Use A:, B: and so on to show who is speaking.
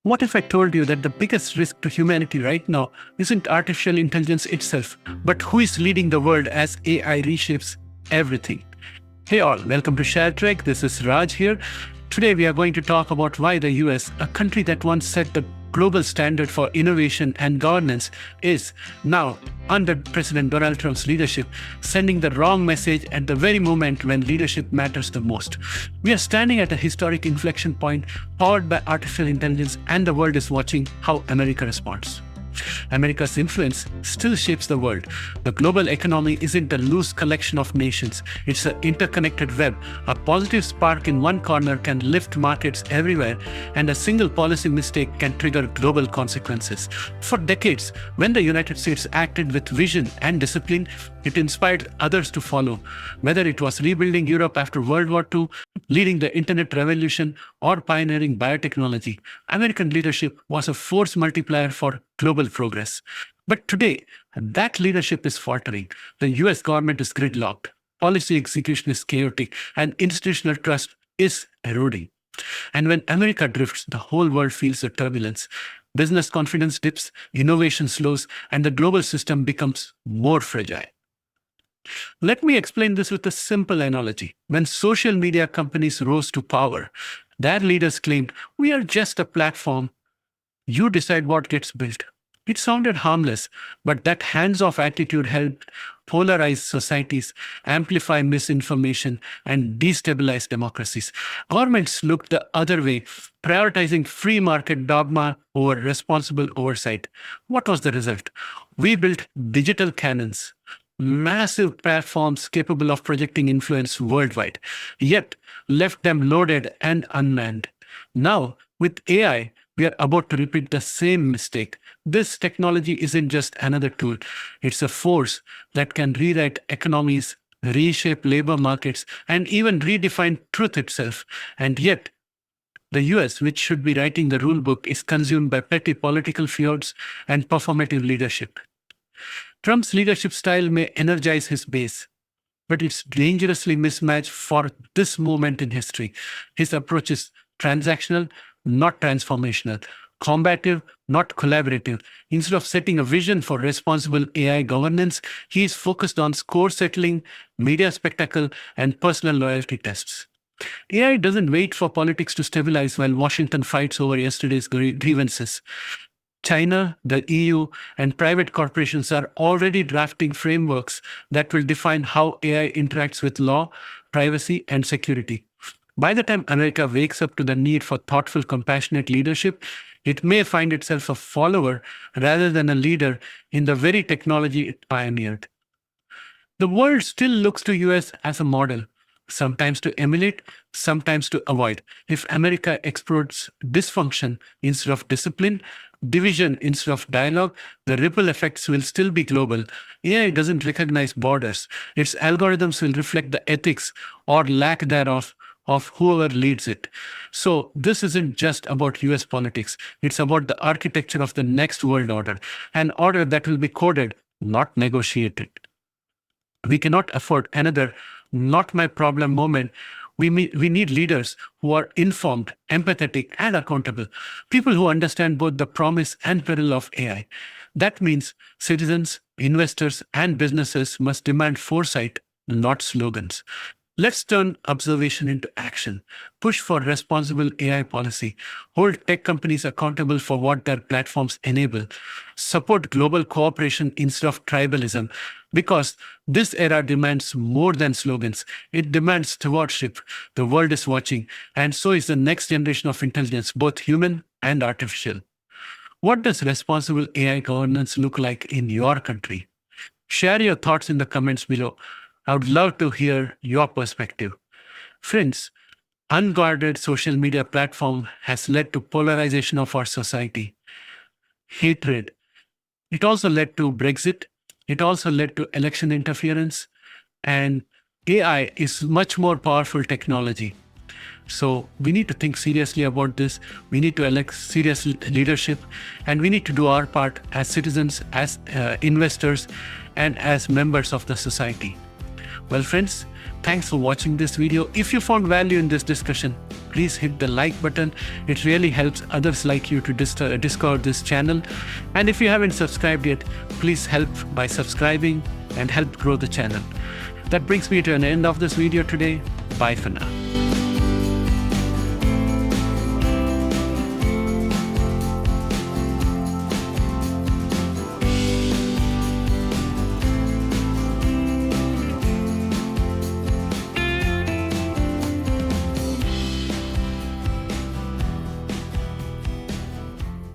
A: What if I told you that the biggest risk to humanity right now isn't artificial intelligence itself, but who is leading the world as AI reshapes everything? Hey all, welcome to ShareTreck. This is Raj here. Today we are going to talk about why the US, a country that once set the global standard for innovation and governance, is now, under President Donald Trump's leadership, sending the wrong message at the very moment when leadership matters the most. We are standing at a historic inflection point powered by artificial intelligence, and the world is watching how America responds. America's influence still shapes the world. The global economy isn't a loose collection of nations, it's an interconnected web. A positive spark in one corner can lift markets everywhere, and a single policy mistake can trigger global consequences. For decades, when the United States acted with vision and discipline, it inspired others to follow. Whether it was rebuilding Europe after World War II, leading the internet revolution, or pioneering biotechnology, American leadership was a force multiplier for global progress. But today, that leadership is faltering. The US government is gridlocked, policy execution is chaotic, and institutional trust is eroding. And when America drifts, the whole world feels the turbulence. Business confidence dips, innovation slows, and the global system becomes more fragile. Let me explain this with a simple analogy. When social media companies rose to power, their leaders claimed, "We are just a platform. You decide what gets built." It sounded harmless, but that hands-off attitude helped polarize societies, amplify misinformation, and destabilize democracies. Governments looked the other way, prioritizing free market dogma over responsible oversight. What was the result? We built digital cannons, massive platforms capable of projecting influence worldwide, yet left them loaded and unmanned. Now, with AI, we are about to repeat the same mistake. This technology isn't just another tool, it's a force that can rewrite economies, reshape labor markets, and even redefine truth itself. And yet, the US, which should be writing the rule book, is consumed by petty political feuds and performative leadership. Trump's leadership style may energize his base, but it's dangerously mismatched for this moment in history. His approach is transactional, not transformational, combative, not collaborative. Instead of setting a vision for responsible AI governance, he is focused on score settling, media spectacle, and personal loyalty tests. AI doesn't wait for politics to stabilize while Washington fights over yesterday's grievances. China, the EU, and private corporations are already drafting frameworks that will define how AI interacts with law, privacy, and security. By the time America wakes up to the need for thoughtful, compassionate leadership, it may find itself a follower rather than a leader in the very technology it pioneered. The world still looks to US as a model, sometimes to emulate, sometimes to avoid. If America exports dysfunction instead of discipline, division instead of dialogue, the ripple effects will still be global. AI doesn't recognize borders. Its algorithms will reflect the ethics or lack thereof of whoever leads it. So this isn't just about US politics. It's about the architecture of the next world order, an order that will be coded, not negotiated. We cannot afford another "not my problem" moment. We need leaders who are informed, empathetic, and accountable. People who understand both the promise and peril of AI. That means citizens, investors, and businesses must demand foresight, not slogans. Let's turn observation into action. Push for responsible AI policy. Hold tech companies accountable for what their platforms enable. Support global cooperation instead of tribalism. Because this era demands more than slogans. It demands stewardship. The world is watching, and so is the next generation of intelligence, both human and artificial. What does responsible AI governance look like in your country? Share your thoughts in the comments below. I would love to hear your perspective. Friends, unguarded social media platform has led to polarization of our society, hatred. It also led to Brexit. It also led to election interference. And AI is much more powerful technology. So we need to think seriously about this. We need to elect serious leadership, and we need to do our part as citizens, as investors, and as members of the society. Well, friends, thanks for watching this video. If you found value in this discussion, please hit the like button. It really helps others like you to discover this channel. And if you haven't subscribed yet, please help by subscribing and help grow the channel. That brings me to an end of this video today. Bye for now.